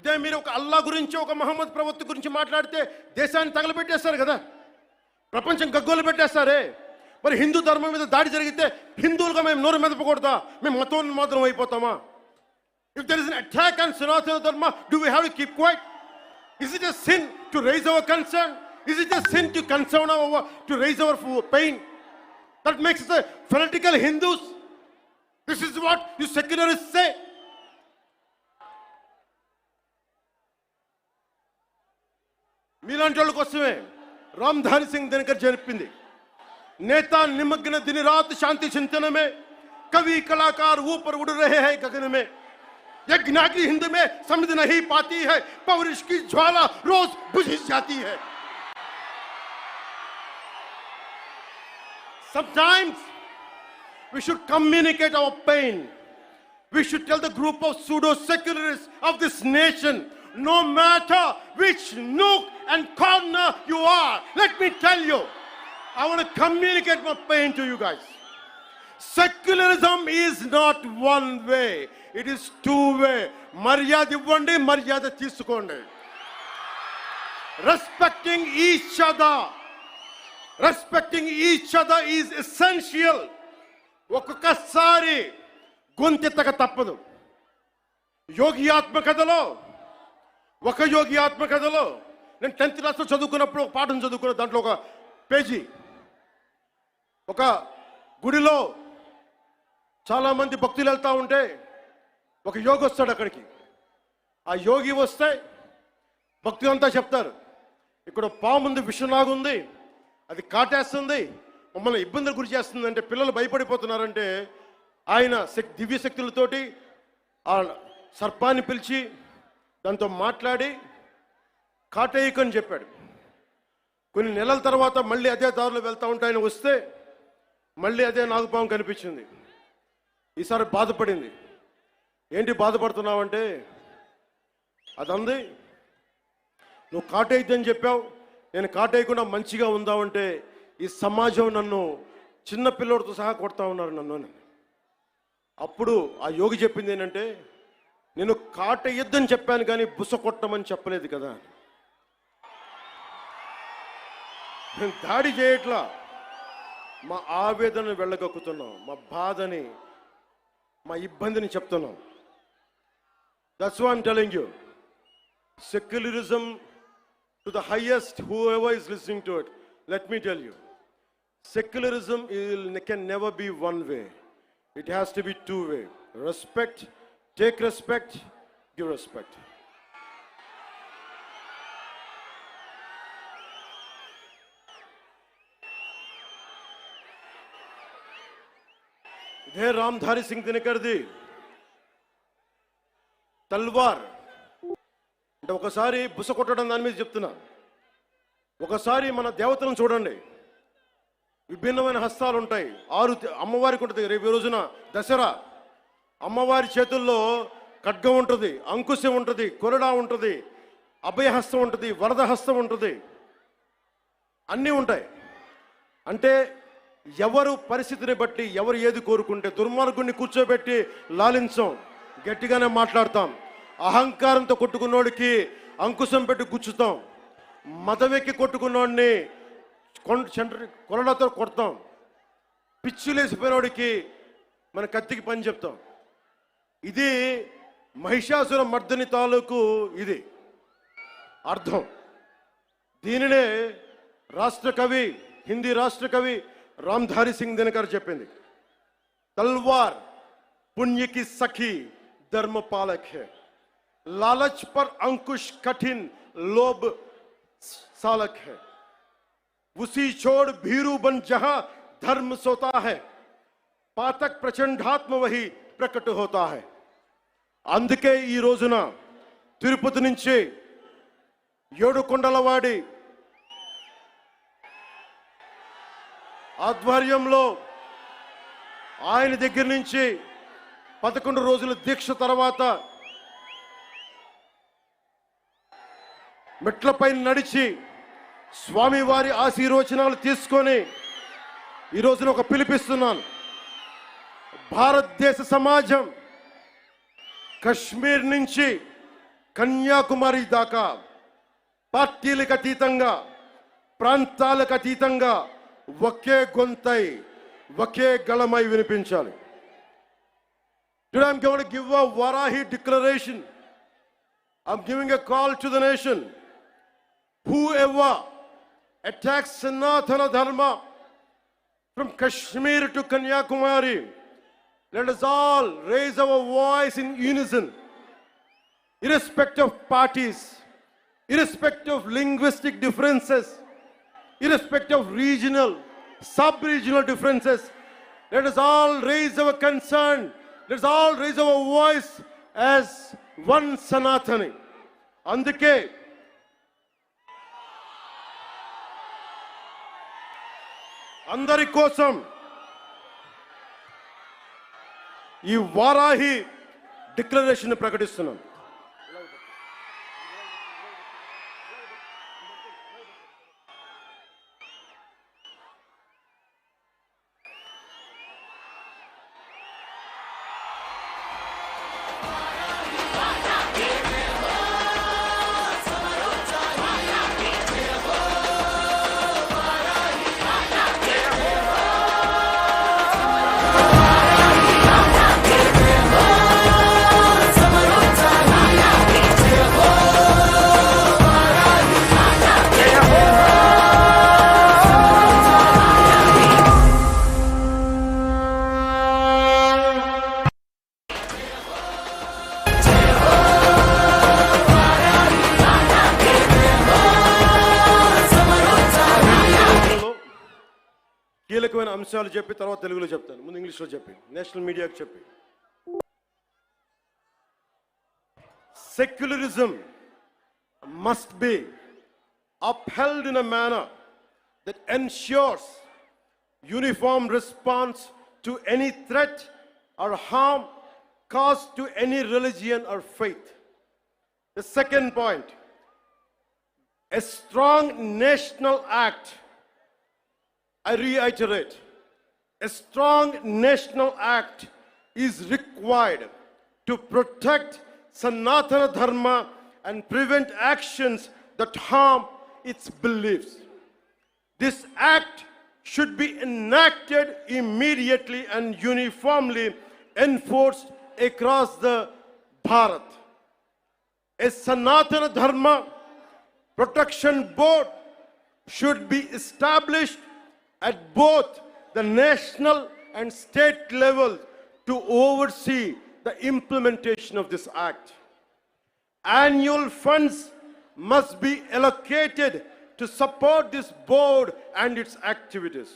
అదే మీరు ఒక అల్లా గురించి ఒక మహమ్మద్ ప్రవక్త గురించి మాట్లాడితే దేశాన్ని తగలబెట్టేస్తారు కదా, ప్రపంచం గగ్గోలు పెట్టేస్తారే. మరి హిందూ ధర్మం మీద దాడి జరిగితే హిందువులుగా మేము నోరు మెదపకూడదా? మేము మతోన్మాదం అయిపోతామా? If there is an attack on Sanatana Dharma, do we have to keep quiet? Is it a sin to raise our concern? Is it a sin to concern to raise our pain? That makes us fanatical Hindus. This is what you secularists say. మీలాంటి వాళ్ళ కోసమే రామ్ధారి సింగ్ దినకర్ చెప్పింది, नेता निमग्न दिन रात शांति चिंतन में, कवि कलाकार ऊपर उड़ रहे हैं गगन में, यज्ञ की हिंद में समझ नहीं पाती है, पौरुष की ज्वाला रोज बुझ जाती है. Sometimes we should communicate our pain. We should tell the group of pseudo secularists of this nation, no matter which nook and corner you are, let me tell you, I want to communicate my pain to you guys. Secularism is not one way, it is two way. Maryada ivvandi, maryada teesukondi. Respecting each other is essential. ఒక్కొక్కసారి గొంతెత్తక తప్పదు. యోగి ఆత్మకథలో నేను 10th క్లాస్లో చదువుకున్నప్పుడు ఒక పాఠం చదువుకున్న దాంట్లో ఒక పేజీ, ఒక గుడిలో చాలా మంది భక్తులు వెళ్తా ఉంటే ఒక యోగి వస్తాడు అక్కడికి. ఆ యోగి వస్తే భక్తులు అంతా చెప్తారు, ఇక్కడ పాము ఉంది, విషంలాగుంది, అది కాటేస్తుంది, మమ్మల్ని ఇబ్బందులు గురి చేస్తుంది అంటే పిల్లలు భయపడిపోతున్నారంటే ఆయన దివ్య శక్తులతోటి ఆ సర్పాన్ని పిలిచి దాంతో మాట్లాడి కాటేయకని చెప్పాడు. కొన్ని నెలల తర్వాత మళ్ళీ అదే దారిలో వెళ్తూ ఉంటే ఆయన వస్తే మళ్ళీ అదే నాగుపాము కనిపించింది. ఈసారి బాధపడింది. ఏంటి బాధపడుతున్నావంటే, అదంది నువ్వు కాటేయద్దని చెప్పావు, నేను కాటేయకుండా మంచిగా ఉందామంటే ఈ సమాజం నన్ను చిన్న పిల్లోడితో సహా కొడతా ఉన్నారు నన్ను. అప్పుడు ఆ యోగి చెప్పింది ఏంటంటే, నేను కాటేయద్దని చెప్పాను కానీ బుస కొట్టమని చెప్పలేదు కదా. నేను దాడి చేయట్లా, మా ఆవేదనను వెళ్ళగక్కుతున్నాం, మా బాధని, మా ఇబ్బందిని చెప్తున్నాం. That's why I'm telling you, secularism to the highest, whoever is listening to it, let me tell you, secularism can never be one way, it has to be two way. Respect, take respect, give respect. ఇదే రామ్ధారి సింగ్ దినకర్ది తల్వార్ అంటే ఒకసారి బుస కొట్టడం దాని మీద చెప్తున్నా. ఒకసారి మన దేవతలను చూడండి, విభిన్నమైన హస్తాలు ఉంటాయి. 6 అమ్మవారికి ఉంటుంది. రేపు రోజున దసరా, అమ్మవారి చేతుల్లో ఖడ్గం ఉంటుంది, అంకుశం ఉంటుంది, కొరడా ఉంటుంది, అభయహస్తం ఉంటుంది, వరద హస్తం ఉంటుంది, అన్నీ ఉంటాయి. అంటే ఎవరు పరిస్థితిని బట్టి ఎవరు ఏది కోరుకుంటే, దుర్మార్గుడిని కూర్చోబెట్టి లాలించం, గట్టిగానే మాట్లాడతాం. అహంకారంతో కొట్టుకున్నోడికి అంకుశం పెట్టి గుచ్చుతాం, మదవెక్కి కొట్టుకున్నోడిని కొరడాతో కొడతాం, పిచ్చిలేసిపోయినోడికి మన కత్తికి పని చెప్తాం. ఇది మహిషాసుర మర్దని తాలూకు ఇది అర్థం. దీనినే రాష్ట్ర కవి, హిందీ రాష్ట్ర కవి రామ్ధారి సింగ్ దినకర్ చెప్పింది, तलवार पुण्य की सखी धर्म पालक है, लालच पर अंकुश कठिन लोभ सालक है, उसी छोड़ भीरू बन जहां धर्म सोता है, पातक प्रचंडात्म वही प्रकट होता है. అందుకే ఈ రోజున తిరుపతి నుంచి ఏడుకొండలవాడి ఆధ్వర్యంలో ఆయన దగ్గర నుంచి 11 రోజుల దీక్ష తర్వాత మెట్లపై నడిచి స్వామివారి ఆశీర్వచనాలు తీసుకొని ఈ రోజున ఒక పిలిపిస్తున్నాను. భారతదేశ సమాజం కశ్మీర్ నుంచి కన్యాకుమారి దాకా పార్టీలకు అతీతంగా, ప్రాంతాలకు అతీతంగా ఒకే గొంతై, ఒకే గళమై వినిపించాలి. Today I'm going to give a Varahi declaration. I'm giving a call to the nation. Whoever attacks Sanatana Dharma from Kashmir to Kanyakumari, let us all raise our voice in unison, irrespective of parties, irrespective of linguistic differences, irrespective of regional, sub-regional differences. Let us all raise our concern. Let us all raise our voice as one Sanatani. అందుకే అందరి కోసం ఈ Varahi declaration ప్రకటిస్తున్నాం. కీలకమైన అంశాలు చెప్పి తర్వాత తెలుగులో చెప్తాను. ముందు ఇంగ్లీష్లో చెప్పి నేషనల్ మీడియాకు చెప్పి. Secularism must be upheld in a manner that ensures uniform response to any threat or harm caused to any religion or faith. The second point, a strong national act, I reiterate, a strong national act is required to protect Sanatana Dharma and prevent actions that harm its beliefs. This act should be enacted immediately and uniformly enforced across the Bharat. A Sanatana Dharma Protection Board should be established at both the national and state level to oversee the implementation of this act. Annual funds must be allocated to support this board and its activities.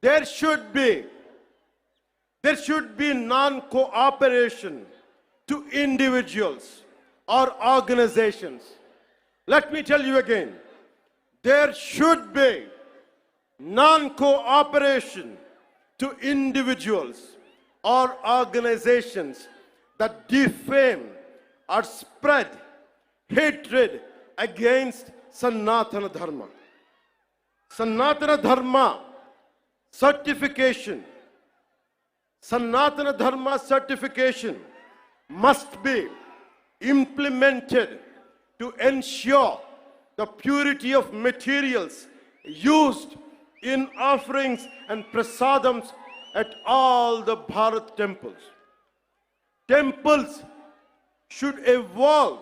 There should be non-cooperation to individuals or organizations. Let me tell you again, there should be non-cooperation to individuals or organizations that defame or spread hatred against Sanatana Dharma. Sanatana Dharma certification must be implemented to ensure the purity of materials used in offerings and prasadams at all the Bharat temples. Temples should evolve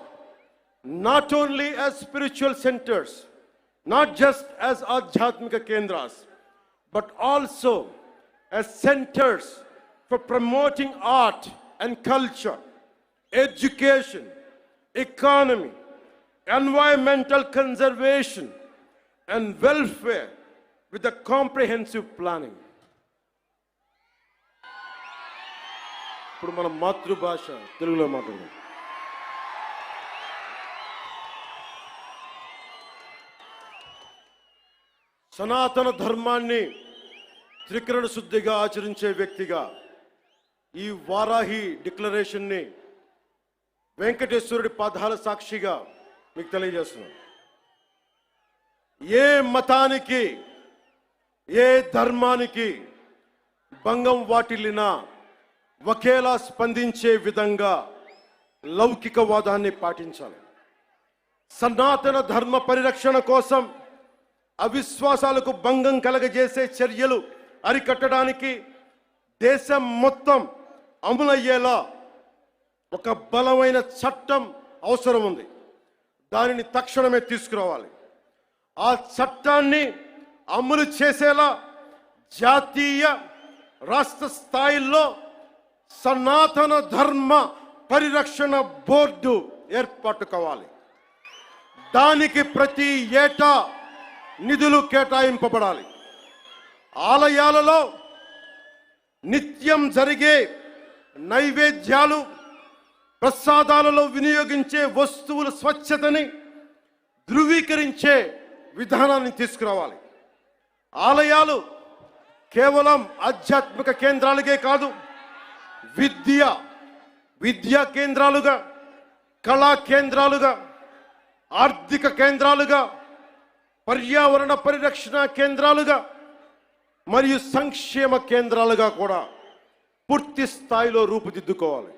not only as spiritual centers, not just as Adhyatmika Kendras, but also as centers for promoting art and culture, education, economy, environmental conservation, and welfare with a comprehensive planning. ఇప్పుడు మన మాతృభాష తెలుగులో మాట్లాడదాం. సనాతన ధర్మాన్ని త్రికరణ శుద్ధిగా ఆచరించే వ్యక్తిగా ఈ వారాహి డిక్లరేషన్ని వెంకటేశ్వరుడి పాదాల సాక్షిగా మీకు తెలియజేస్తున్నాను. ఏ మతానికి, ఏ ధర్మానికి భంగం వాటిల్లినా ఒకేలా స్పందించే విధంగా లౌకికవాదాన్ని పాటించాలి. సనాతన ధర్మ పరిరక్షణ కోసం అవిశ్వాసాలకు భంగం కలగజేసే చర్యలు అరికట్టడానికి దేశం మొత్తం అమలయ్యేలా ఒక బలమైన చట్టం అవసరం ఉంది. దానిని తక్షణమే తీసుకురావాలి. ఆ చట్టాన్ని అమలు చేసేలా జాతీయ రాష్ట్ర స్థాయిల్లో సనాతన ధర్మ పరిరక్షణ బోర్డు ఏర్పాటు కావాలి. దానికి ప్రతి ఏటా నిధులు కేటాయింపబడాలి. ఆలయాలలో నిత్యం జరిగే నైవేద్యాలు, ప్రసాదాలలో వినియోగించే వస్తువుల స్వచ్ఛతని ధృవీకరించే విధానాన్ని తీసుకురావాలి. ఆలయాలు కేవలం ఆధ్యాత్మిక కేంద్రాలుగే కాదు, విద్యా కేంద్రాలుగా, కళా కేంద్రాలుగా, ఆర్థిక కేంద్రాలుగా, పర్యావరణ పరిరక్షణ కేంద్రాలుగా మరియు సంక్షేమ కేంద్రాలుగా కూడా పూర్తి స్థాయిలో రూపుదిద్దుకోవాలి.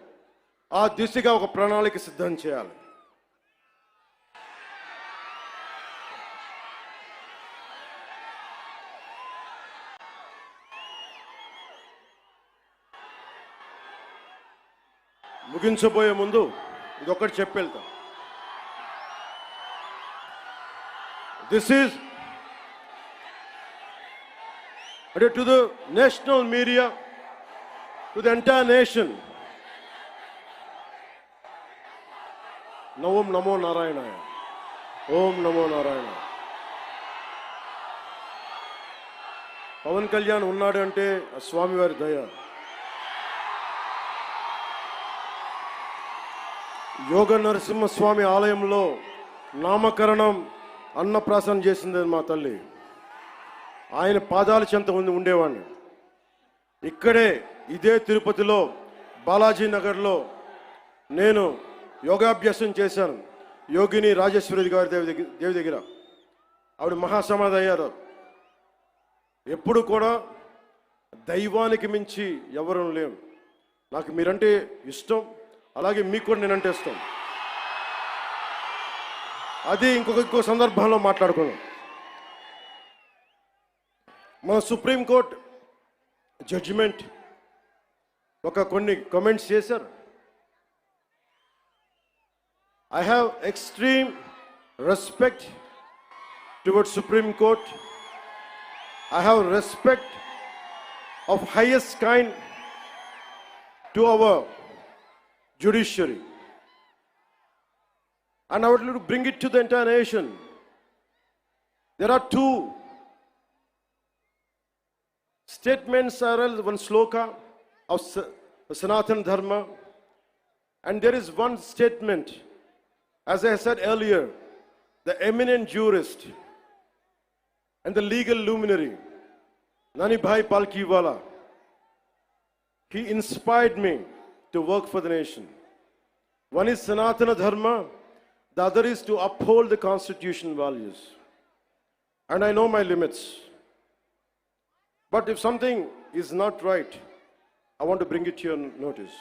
ఆ దిశగా ఒక ప్రణాళిక సిద్ధం చేయాలి. ముగించబోయే ముందు ఇదొకటి చెప్పి వెళ్తా. This is to the national media, to the entire nation. Om Namo Narayana. Om Namo Narayana. Pawan Kalyan ఉన్నాడు అంటే స్వామివారి దయ. యోగ నరసింహస్వామి ఆలయంలో నామకరణం, అన్నప్రాసన చేసింది మా తల్లి. ఆయన పాదాల చెంత ఉండేవాడిని. ఇక్కడే ఇదే తిరుపతిలో బాలాజీ నగర్లో నేను యోగాభ్యాసం చేశాను. యోగిని రాజేశ్వరి గారి దేవి దగ్గర ఆవిడ మహాసమాధి అయ్యారు. ఎప్పుడు కూడా దైవానికి మించి ఎవరు లేము. నాకు మీరంటే ఇష్టం, అలాగే మీకు కూడా నేనంటే ఇష్టం. అది ఇంకో సందర్భంలో మాట్లాడుకున్నాం. మన సుప్రీంకోర్టు జడ్జిమెంట్ కొన్ని కామెంట్స్ చేశారు. I have extreme respect towards supreme court. I have respect of highest kind to our judiciary, and I would like to bring it to the entire nation. There are two statements, one sloka of Sanatana Dharma, and there is one statement, as I said earlier, the eminent jurist and the legal luminary Nani Bhai Palkiwala, he inspired me to work for the nation. One is Sanatana Dharma, the other is to uphold the constitution values. And I know my limits. But if something is not right, I want to bring it to your notice.